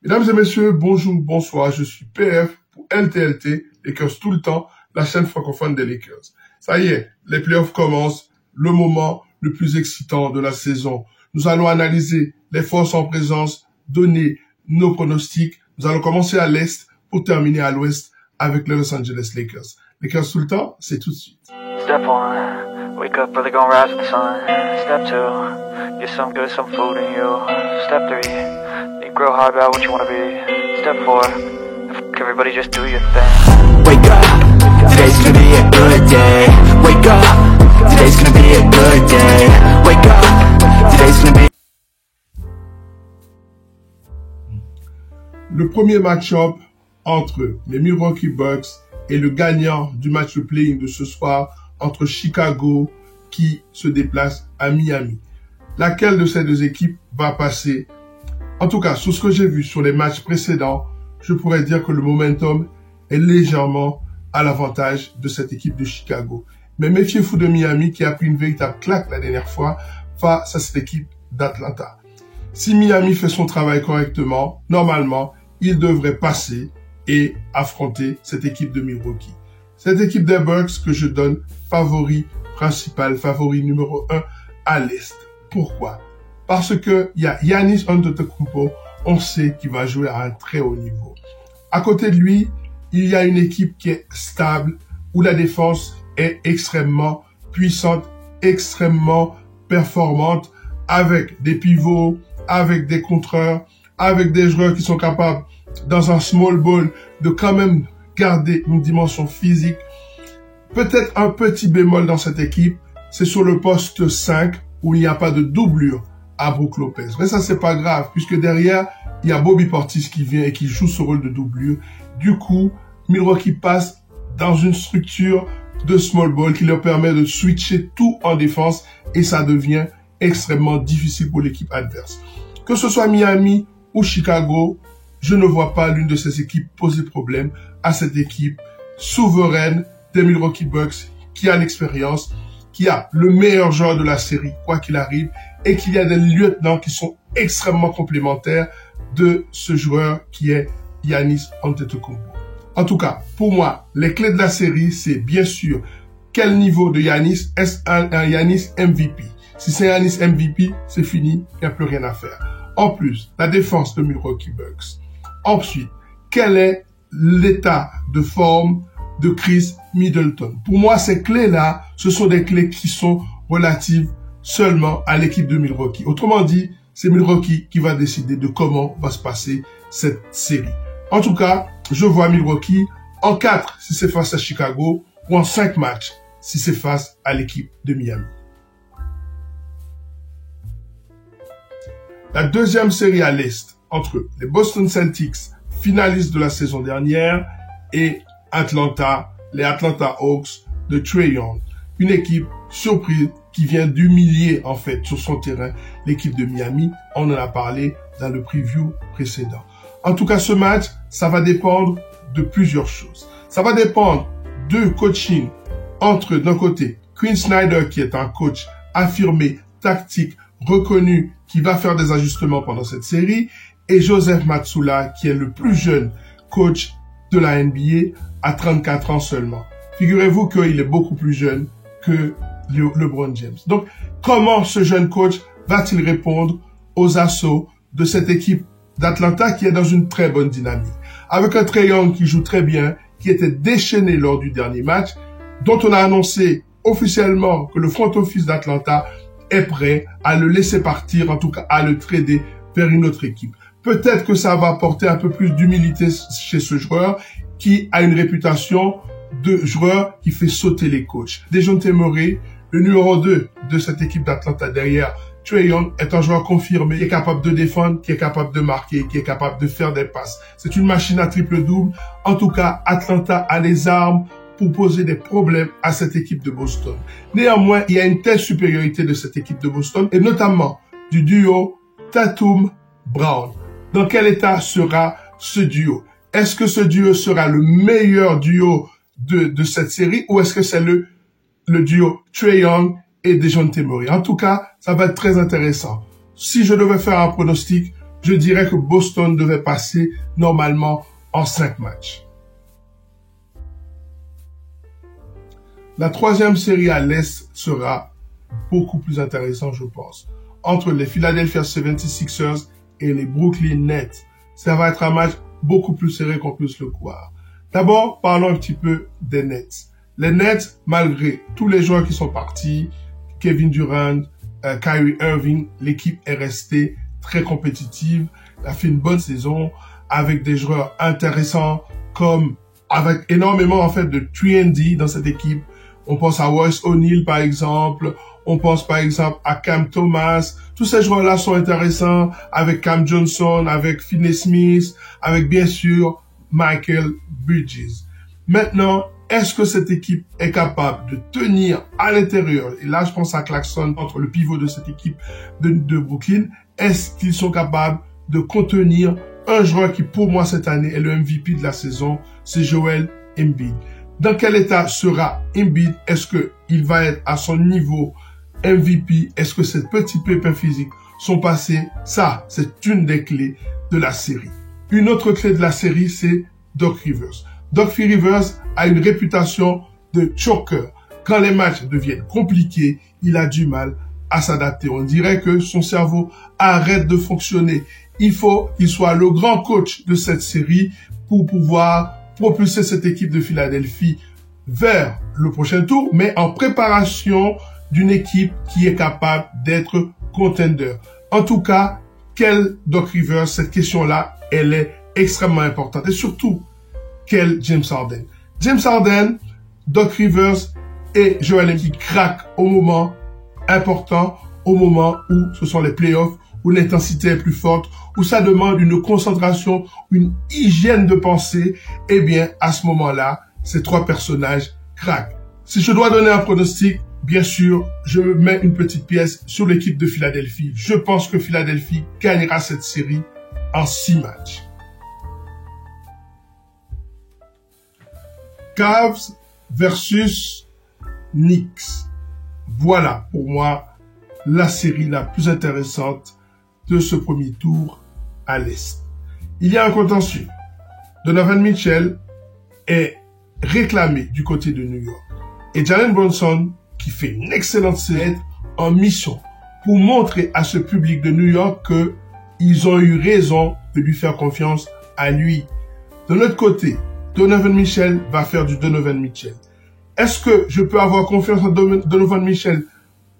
Mesdames et messieurs, bonjour, bonsoir, je suis PF pour LTLT, Lakers tout le temps, la chaîne francophone des Lakers. Ça y est, les playoffs commencent, le moment le plus excitant de la saison. Nous allons analyser les forces en présence, donner nos pronostics. Nous allons commencer à l'Est pour terminer à l'Ouest avec les Los Angeles Lakers. Lakers tout le temps, c'est tout de suite. Step 1, wake up early, gonna rise with the sun. Step 2, get some good, some food in you. Step 3, think real hard about what you wanna be. Step 4, everybody just do your thing. Wake up, today's gonna be a good day. Wake up, today's gonna be a good day. Wake up, today's gonna be. Le premier match-up entre les Milwaukee Bucks et le gagnant du match de play-in de ce soir entre Chicago qui se déplace à Miami. Laquelle de ces deux équipes va passer? En tout cas, sur ce que j'ai vu sur les matchs précédents, je pourrais dire que le momentum est légèrement à l'avantage de cette équipe de Chicago. Mais méfiez-vous de Miami qui a pris une véritable claque la dernière fois face à cette équipe d'Atlanta. Si Miami fait son travail correctement, normalement, il devrait passer et affronter cette équipe de Milwaukee. Cette équipe des Bucks que je donne favori principal, favori numéro 1 à l'Est. Pourquoi? Parce que il y a Giannis Antetokounmpo, on sait qu'il va jouer à un très haut niveau. À côté de lui, il y a une équipe qui est stable, où la défense est extrêmement puissante, extrêmement performante, avec des pivots, avec des contreurs, avec des joueurs qui sont capables, dans un small ball, de quand même garder une dimension physique. Peut-être un petit bémol dans cette équipe, c'est sur le poste 5, où il n'y a pas de doublure à Brook Lopez. Mais ça, c'est pas grave, puisque derrière, il y a Bobby Portis qui vient et qui joue ce rôle de doublure. Du coup, Milwaukee passe dans une structure de small ball qui leur permet de switcher tout en défense et ça devient extrêmement difficile pour l'équipe adverse. Que ce soit Miami ou Chicago, je ne vois pas l'une de ces équipes poser problème à cette équipe souveraine des Milwaukee Bucks qui a l'expérience, qui a le meilleur joueur de la série, quoi qu'il arrive, et qu'il y a des lieutenants qui sont extrêmement complémentaires de ce joueur qui est Giannis Antetokounmpo. En tout cas, pour moi, les clés de la série, c'est bien sûr quel niveau de Giannis, est-ce un Giannis MVP? Si c'est Giannis MVP, c'est fini, il n'y a plus rien à faire. En plus, la défense de Milwaukee Bucks. Ensuite, quel est l'état de forme de Chris Middleton? Pour moi, ces clés-là, ce sont des clés qui sont relatives seulement à l'équipe de Milwaukee. Autrement dit, c'est Milwaukee qui va décider de comment va se passer cette série. En tout cas, je vois Milwaukee en 4 si c'est face à Chicago ou en 5 matchs si c'est face à l'équipe de Miami. La deuxième série à l'Est entre les Boston Celtics, finalistes de la saison dernière, et Atlanta, les Atlanta Hawks de Trae Young. Une équipe surprise qui vient d'humilier en fait sur son terrain l'équipe de Miami. On en a parlé dans le preview précédent. En tout cas, ce match, ça va dépendre de plusieurs choses. Ça va dépendre de coaching entre, d'un côté, Quinn Snyder, qui est un coach affirmé, tactique, reconnu, qui va faire des ajustements pendant cette série, et Joseph Mazzulla, qui est le plus jeune coach de la NBA à 34 ans seulement. Figurez-vous qu'il est beaucoup plus jeune que LeBron James. Donc, comment ce jeune coach va-t-il répondre aux assauts de cette équipe d'Atlanta qui est dans une très bonne dynamique? Avec un Trae Young qui joue très bien, qui était déchaîné lors du dernier match, dont on a annoncé officiellement que le front office d'Atlanta est prêt à le laisser partir, en tout cas à le trader vers une autre équipe. Peut-être que ça va apporter un peu plus d'humilité chez ce joueur qui a une réputation de joueur qui fait sauter les coachs. Dejounte Murray, le numéro 2 de cette équipe d'Atlanta derrière Trae Young, est un joueur confirmé, qui est capable de défendre, qui est capable de marquer, qui est capable de faire des passes. C'est une machine à triple-double. En tout cas, Atlanta a les armes pour poser des problèmes à cette équipe de Boston. Néanmoins, il y a une telle supériorité de cette équipe de Boston, et notamment du duo Tatum-Brown. Dans quel état sera ce duo? Est-ce que ce duo sera le meilleur duo de cette série, ou est-ce que c'est le duo Trae Young et Dejounte Murray? En tout cas, ça va être très intéressant. Si je devais faire un pronostic, je dirais que Boston devait passer normalement en 5 matchs. La troisième série à l'Est sera beaucoup plus intéressante, je pense, entre les Philadelphia 76ers et les Brooklyn Nets. Ça va être un match beaucoup plus serré qu'on puisse le croire. D'abord, parlons un petit peu des Nets. Les Nets, malgré tous les joueurs qui sont partis, Kevin Durant, Kyrie Irving, l'équipe est restée très compétitive, a fait une bonne saison avec des joueurs intéressants comme avec énormément en fait de 3&D dans cette équipe. On pense à Royce O'Neal par exemple, on pense par exemple à Cam Thomas. Tous ces joueurs-là sont intéressants avec Cam Johnson, avec Finney Smith, avec bien sûr Michael Bridges. Maintenant, est-ce que cette équipe est capable de tenir à l'intérieur, et là je pense à Clarkson, entre le pivot de cette équipe de Brooklyn, est-ce qu'ils sont capables de contenir un joueur qui pour moi cette année est le MVP de la saison, c'est Joel Embiid. Dans quel état sera Embiid? Est-ce qu'il va être à son niveau MVP? Est-ce que ces petits pépins physiques sont passés? Ça, c'est une des clés de la série. Une autre clé de la série, c'est Doc Rivers. Doc Rivers a une réputation de choker. Quand les matchs deviennent compliqués, il a du mal à s'adapter. On dirait que son cerveau arrête de fonctionner. Il faut qu'il soit le grand coach de cette série pour pouvoir propulser cette équipe de Philadelphie vers le prochain tour, mais en préparation d'une équipe qui est capable d'être contender. En tout cas, quel Doc Rivers? Cette question-là, elle est extrêmement importante. Et surtout, quel James Harden? James Harden, Doc Rivers et Joel Embiid craquent au moment important, au moment où ce sont les playoffs, où l'intensité est plus forte, où ça demande une concentration, une hygiène de pensée, eh bien, à ce moment-là, ces trois personnages craquent. Si je dois donner un pronostic, bien sûr, je mets une petite pièce sur l'équipe de Philadelphie. Je pense que Philadelphie gagnera cette série en 6 matchs. Cavs versus Knicks. Voilà pour moi la série la plus intéressante de ce premier tour à l'Est. Il y a un contentieux. Donovan Mitchell est réclamé du côté de New York. Et Jalen Brunson, qui fait une excellente série, en mission pour montrer à ce public de New York qu'ils ont eu raison de lui faire confiance à lui. De l'autre côté, Donovan Mitchell va faire du Donovan Mitchell. Est-ce que je peux avoir confiance en Donovan Mitchell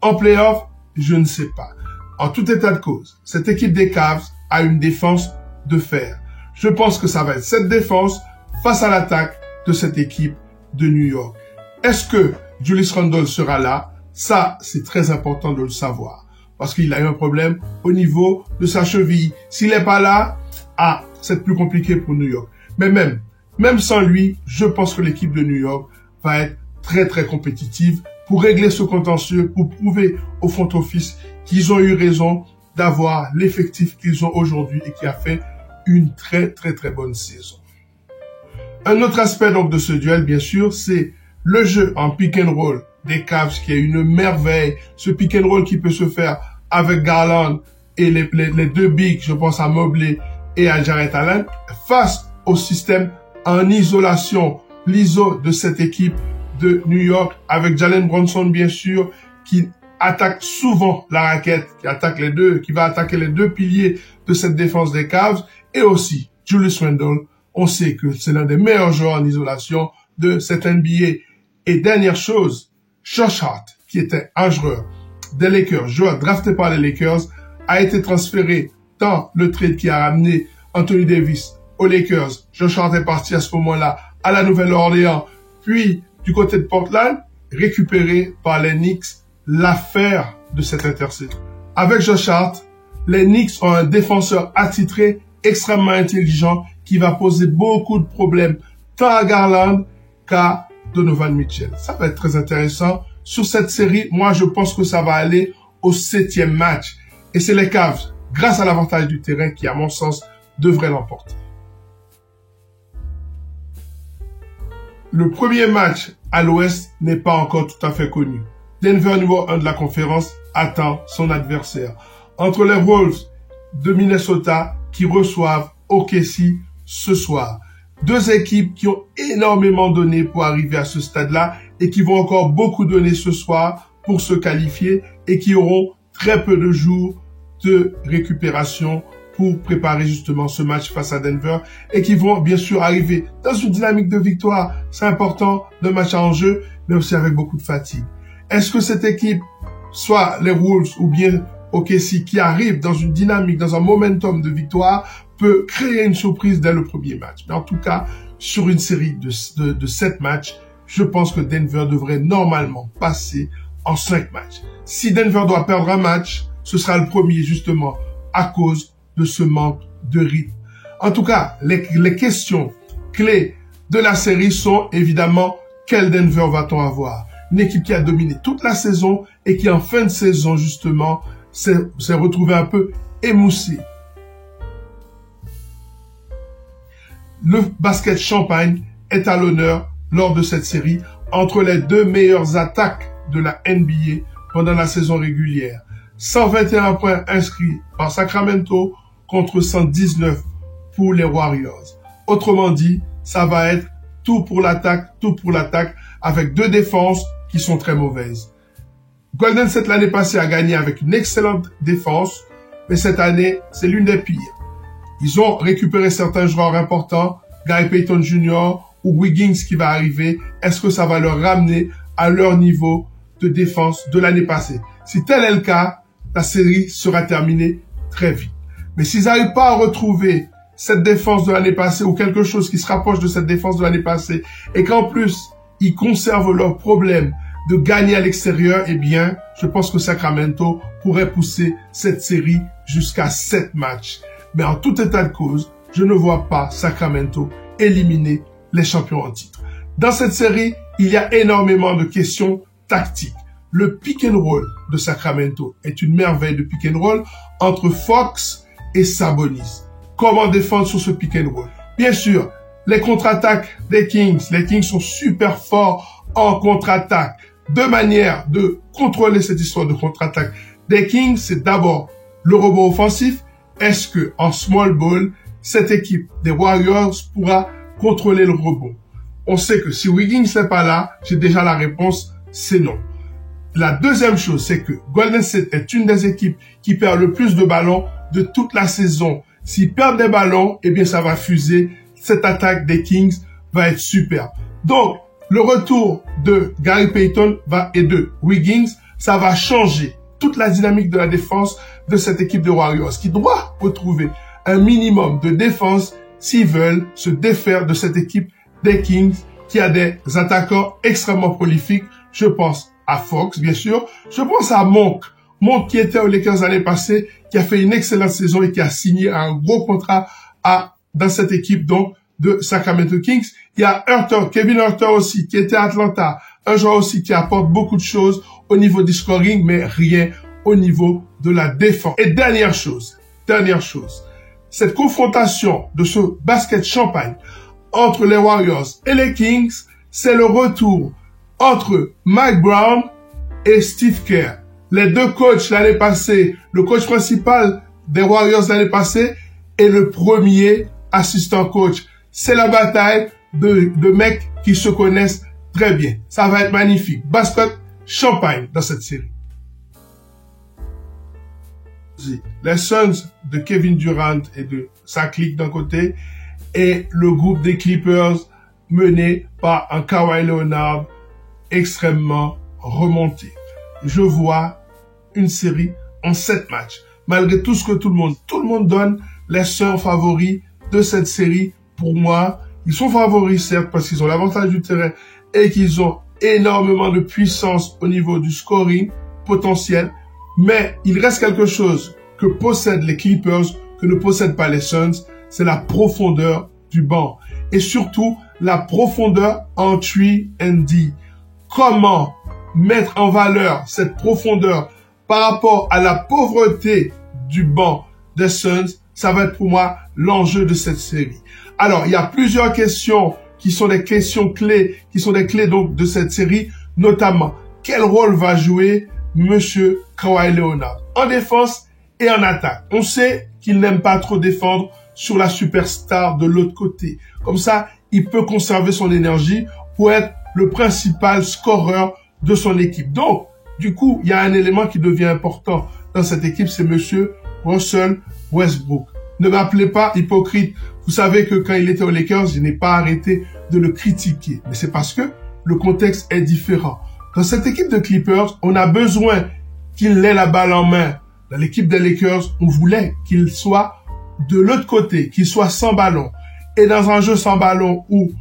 en playoff? Je ne sais pas. En tout état de cause, cette équipe des Cavs a une défense de fer. Je pense que ça va être cette défense face à l'attaque de cette équipe de New York. Est-ce que Julius Randle sera là? Ça, c'est très important de le savoir. Parce qu'il a eu un problème au niveau de sa cheville. S'il n'est pas là, c'est plus compliqué pour New York. Mais même sans lui, je pense que l'équipe de New York va être très très compétitive pour régler ce contentieux, pour prouver au front office qu'ils ont eu raison d'avoir l'effectif qu'ils ont aujourd'hui et qui a fait une très très très bonne saison. Un autre aspect donc de ce duel, bien sûr, c'est le jeu en pick and roll des Cavs qui est une merveille. Ce pick and roll qui peut se faire avec Garland et les deux bigs, je pense à Mobley et à Jarrett Allen, face au système en isolation, l'ISO de cette équipe de New York avec Jalen Brunson bien sûr qui attaque souvent la raquette, qui va attaquer les deux piliers de cette défense des Cavs et aussi Julius Randle. On sait que c'est l'un des meilleurs joueurs en isolation de cette NBA. Et dernière chose, Josh Hart, qui était un joueur des Lakers, joueur drafté par les Lakers, a été transféré dans le trade qui a ramené Anthony Davis aux Lakers. Josh Hart est parti à ce moment-là à la Nouvelle-Orléans, puis du côté de Portland, récupéré par les Knicks, l'affaire de cette intersaison. Avec Josh Hart, les Knicks ont un défenseur attitré extrêmement intelligent qui va poser beaucoup de problèmes tant à Garland qu'à Donovan Mitchell. Ça va être très intéressant. Sur cette série, moi je pense que ça va aller au 7e match. Et c'est les Cavs, grâce à l'avantage du terrain, qui à mon sens devraient l'emporter. Le premier match à l'Ouest n'est pas encore tout à fait connu. Denver, numéro 1 de la conférence, attend son adversaire. Entre les Wolves de Minnesota qui reçoivent OKC ce soir. Deux équipes qui ont énormément donné pour arriver à ce stade-là et qui vont encore beaucoup donner ce soir pour se qualifier et qui auront très peu de jours de récupération pour préparer justement ce match face à Denver et qui vont bien sûr arriver dans une dynamique de victoire. C'est important d'un match en jeu, mais aussi avec beaucoup de fatigue. Est-ce que cette équipe, soit les Wolves ou bien OKC, qui arrive dans une dynamique, dans un momentum de victoire, peut créer une surprise dès le premier match? Mais en tout cas, sur une série de 7 matchs, je pense que Denver devrait normalement passer en 5 matchs. Si Denver doit perdre un match, ce sera le premier justement à cause de ce manque de rythme. En tout cas, les questions clés de la série sont évidemment quel Denver va-t-on avoir? Une équipe qui a dominé toute la saison et qui en fin de saison justement s'est retrouvée un peu émoussée. Le basket champagne est à l'honneur lors de cette série entre les deux meilleures attaques de la NBA pendant la saison régulière. 121 points inscrits par Sacramento contre 119 pour les Warriors. Autrement dit, ça va être tout pour l'attaque, avec deux défenses qui sont très mauvaises. Golden State l'année passée a gagné avec une excellente défense, mais cette année, c'est l'une des pires. Ils ont récupéré certains joueurs importants, Gary Payton Jr. ou Wiggins qui va arriver. Est-ce que ça va leur ramener à leur niveau de défense de l'année passée? Si tel est le cas, la série sera terminée très vite. Mais s'ils n'arrivent pas à retrouver cette défense de l'année passée ou quelque chose qui se rapproche de cette défense de l'année passée et qu'en plus, ils conservent leur problème de gagner à l'extérieur, eh bien, je pense que Sacramento pourrait pousser cette série jusqu'à 7 matchs. Mais en tout état de cause, je ne vois pas Sacramento éliminer les champions en titre. Dans cette série, il y a énormément de questions tactiques. Le pick and roll de Sacramento est une merveille de pick and roll entre Fox et Sabonis. Comment défendre sur ce pick and roll? Bien sûr, les contre-attaques des Kings. Les Kings sont super forts en contre-attaque. Deux manières de contrôler cette histoire de contre-attaque des Kings, c'est d'abord le rebond offensif. Est-ce que en small ball, cette équipe des Warriors pourra contrôler le rebond? On sait que si Wiggins n'est pas là, j'ai déjà la réponse, c'est non. La deuxième chose, c'est que Golden State est une des équipes qui perd le plus de ballons de toute la saison. S'ils perdent des ballons, eh bien ça va fuser. Cette attaque des Kings va être superbe. Donc, le retour de Gary Payton et de Wiggins, ça va changer toute la dynamique de la défense de cette équipe de Warriors qui doit retrouver un minimum de défense s'ils veulent se défaire de cette équipe des Kings qui a des attaquants extrêmement prolifiques. Je pense à Fox, bien sûr. Je pense à Monk. Monk qui était aux Lakers l'année passée, qui a fait une excellente saison et qui a signé un gros contrat dans cette équipe donc de Sacramento Kings. Il y a Kevin Huerter aussi, qui était à Atlanta. Un joueur aussi qui apporte beaucoup de choses au niveau du scoring, mais rien au niveau de la défense. Et dernière chose, cette confrontation de ce basket champagne entre les Warriors et les Kings, c'est le retour entre Mike Brown et Steve Kerr. Les deux coachs l'année passée, le coach principal des Warriors l'année passée et le premier assistant coach. C'est la bataille de mecs qui se connaissent très bien. Ça va être magnifique. Basket champagne dans cette série. Les Suns de Kevin Durant et de sa clique d'un côté et le groupe des Clippers mené par un Kawhi Leonard extrêmement remonté. Je vois une série en 7 matchs. Malgré tout ce que tout le monde donne les Suns favoris de cette série. Pour moi, ils sont favoris certes parce qu'ils ont l'avantage du terrain et qu'ils ont énormément de puissance au niveau du scoring potentiel. Mais il reste quelque chose que possèdent les Clippers que ne possèdent pas les Suns. C'est la profondeur du banc. Et surtout, la profondeur en 3&D. Comment mettre en valeur cette profondeur par rapport à la pauvreté du banc des Suns, ça va être pour moi l'enjeu de cette série. Alors, il y a plusieurs questions qui sont des questions clés, qui sont des clés donc de cette série, notamment quel rôle va jouer Monsieur Kawhi Leonard en défense et en attaque. On sait qu'il n'aime pas trop défendre sur la superstar de l'autre côté. Comme ça, il peut conserver son énergie pour être le principal scoreur de son équipe. Donc, du coup, il y a un élément qui devient important dans cette équipe, c'est monsieur Russell Westbrook. Ne m'appelez pas hypocrite. Vous savez que quand il était aux Lakers, je n'ai pas arrêté de le critiquer. Mais c'est parce que le contexte est différent. Dans cette équipe de Clippers, on a besoin qu'il ait la balle en main. Dans l'équipe des Lakers, on voulait qu'il soit de l'autre côté, qu'il soit sans ballon. Et dans un jeu sans ballon où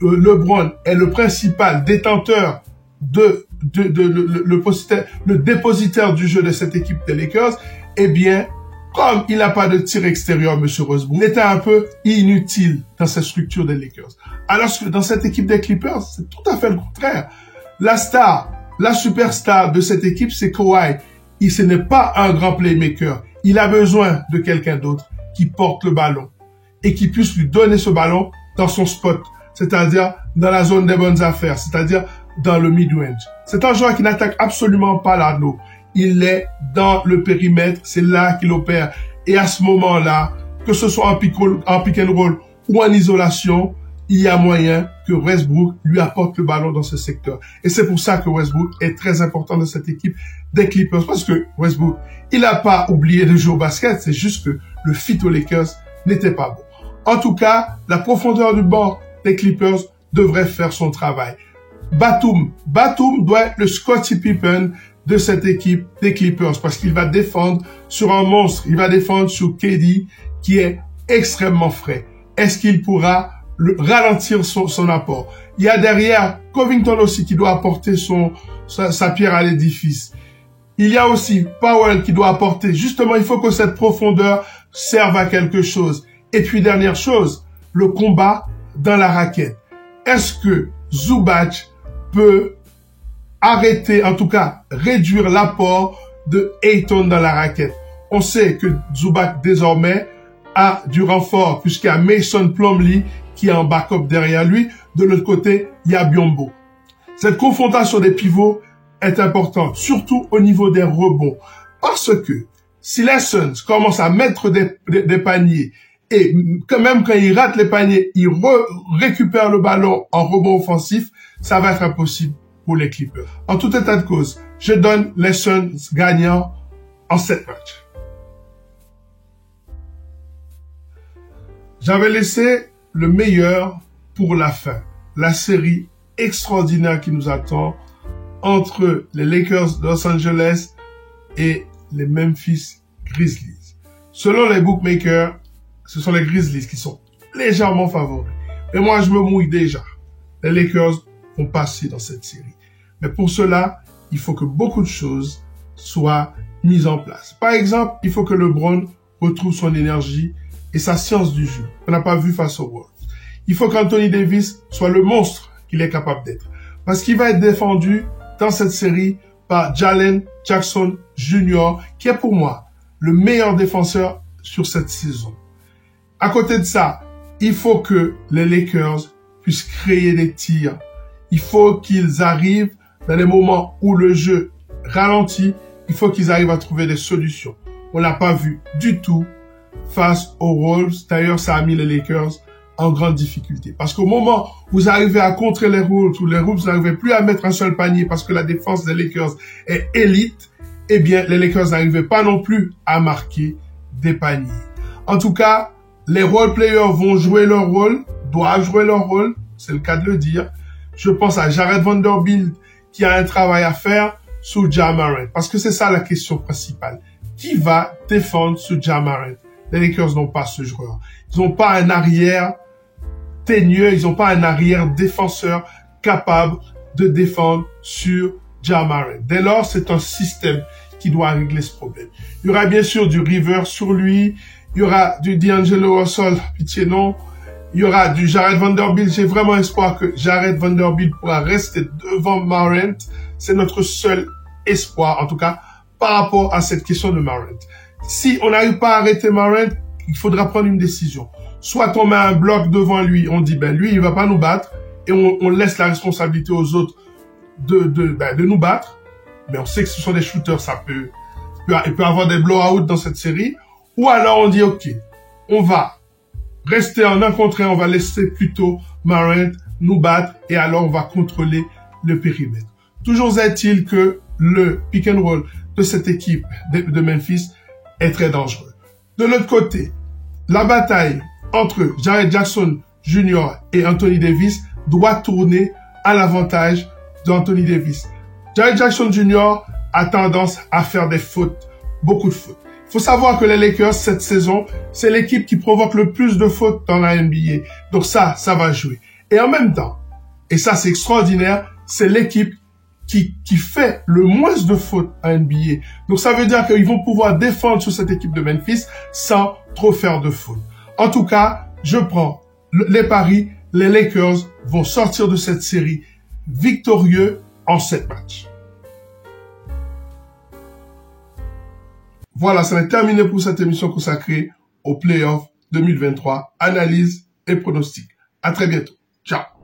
LeBron est le principal détenteur le dépositaire du jeu de cette équipe des Lakers, eh bien, comme il n'a pas de tir extérieur, M. Westbrook, il était un peu inutile dans cette structure des Lakers. Alors que dans cette équipe des Clippers, c'est tout à fait le contraire. La star, la superstar de cette équipe, c'est Kawhi. Ce n'est pas un grand playmaker. Il a besoin de quelqu'un d'autre qui porte le ballon et qui puisse lui donner ce ballon dans son spot, c'est-à-dire dans la zone des bonnes affaires, c'est-à-dire dans le mid-range. C'est un joueur qui n'attaque absolument pas l'anneau. Il est dans le périmètre, c'est là qu'il opère. Et à ce moment-là, que ce soit en pick and roll ou en isolation, il y a moyen que Westbrook lui apporte le ballon dans ce secteur. Et c'est pour ça que Westbrook est très important dans cette équipe des Clippers. Parce que Westbrook, il n'a pas oublié de jouer au basket, c'est juste que le fit aux Lakers n'était pas bon. En tout cas, la profondeur du banc des Clippers devrait faire son travail. Batum doit être le Scottie Pippen de cette équipe des Clippers parce qu'il va défendre sur un monstre. Il va défendre sur KD qui est extrêmement frais. Est-ce qu'il pourra ralentir son apport? Il y a derrière Covington aussi qui doit apporter sa pierre à l'édifice. Il y a aussi Powell qui doit apporter. Justement, il faut que cette profondeur serve à quelque chose. Et puis, dernière chose, le combat dans la raquette. Est-ce que Zubac peut arrêter, en tout cas, réduire l'apport de Ayton dans la raquette? On sait que Zubac, désormais, a du renfort, puisqu'il y a Mason Plumlee qui est en backup derrière lui. De l'autre côté, il y a Biyombo. Cette confrontation des pivots est importante, surtout au niveau des rebonds. Parce que si les Suns commencent à mettre des paniers, et quand même quand ils ratent les paniers, ils récupèrent le ballon en rebond offensif, ça va être impossible pour les Clippers. En tout état de cause, je donne les Suns gagnants en 7 matchs. J'avais laissé le meilleur pour la fin. La série extraordinaire qui nous attend entre les Lakers de Los Angeles et les Memphis Grizzlies. Selon les bookmakers, ce sont les Grizzlies qui sont légèrement favoris. Mais moi, je me mouille déjà. Les Lakers vont passer dans cette série. Mais pour cela, il faut que beaucoup de choses soient mises en place. Par exemple, il faut que LeBron retrouve son énergie et sa science du jeu qu'on n'a pas vu face aux Wolves. Il faut qu'Anthony Davis soit le monstre qu'il est capable d'être. Parce qu'il va être défendu dans cette série par Jalen Jackson Jr., qui est pour moi le meilleur défenseur sur cette saison. À côté de ça, il faut que les Lakers puissent créer des tirs. Il faut qu'ils arrivent dans les moments où le jeu ralentit. Il faut qu'ils arrivent à trouver des solutions. On l'a pas vu du tout face aux Wolves. D'ailleurs, ça a mis les Lakers en grande difficulté. Parce qu'au moment où vous arrivez à contrer les Wolves, où les Wolves n'arrivaient plus à mettre un seul panier parce que la défense des Lakers est élite, eh bien, les Lakers n'arrivaient pas non plus à marquer des paniers. En tout cas, les role players vont jouer leur rôle, doivent jouer leur rôle, c'est le cas de le dire. Je pense à Jared Vanderbilt qui a un travail à faire sous Ja Morant, parce que c'est ça la question principale. Qui va défendre sous Ja Morant? Les Lakers n'ont pas ce joueur. Ils n'ont pas un arrière teigneux, ils n'ont pas un arrière défenseur capable de défendre sur Ja Morant. Dès lors, c'est un système qui doit régler ce problème. Il y aura bien sûr du River sur lui, il y aura du D'Angelo Russell, pitié non, il y aura du Jared Vanderbilt. J'ai vraiment espoir que Jared Vanderbilt pourra rester devant Morant. C'est notre seul espoir, en tout cas, par rapport à cette question de Morant. Si on n'arrive pas à arrêter Morant, il faudra prendre une décision. Soit on met un bloc devant lui, on dit, lui, il va pas nous battre, et on laisse la responsabilité aux autres de nous battre. Mais on sait que ce sont des shooters, il peut avoir des blowouts dans cette série. Ou alors on dit, ok, on va rester en 1 contre 1, on va laisser plutôt Morant nous battre et alors on va contrôler le périmètre. Toujours est-il que le pick and roll de cette équipe de Memphis est très dangereux. De l'autre côté, la bataille entre Jaren Jackson Jr. et Anthony Davis doit tourner à l'avantage d'Anthony Davis. Jaren Jackson Jr. a tendance à faire des fautes, beaucoup de fautes. Il faut savoir que les Lakers, cette saison, c'est l'équipe qui provoque le plus de fautes dans la NBA. Donc ça va jouer. Et en même temps, et ça c'est extraordinaire, c'est l'équipe qui fait le moins de fautes en NBA. Donc ça veut dire qu'ils vont pouvoir défendre sur cette équipe de Memphis sans trop faire de fautes. En tout cas, je prends les paris. Les Lakers vont sortir de cette série victorieux en 7 matchs. Voilà, ça va être terminé pour cette émission consacrée aux playoffs 2023, analyse et pronostic. À très bientôt. Ciao.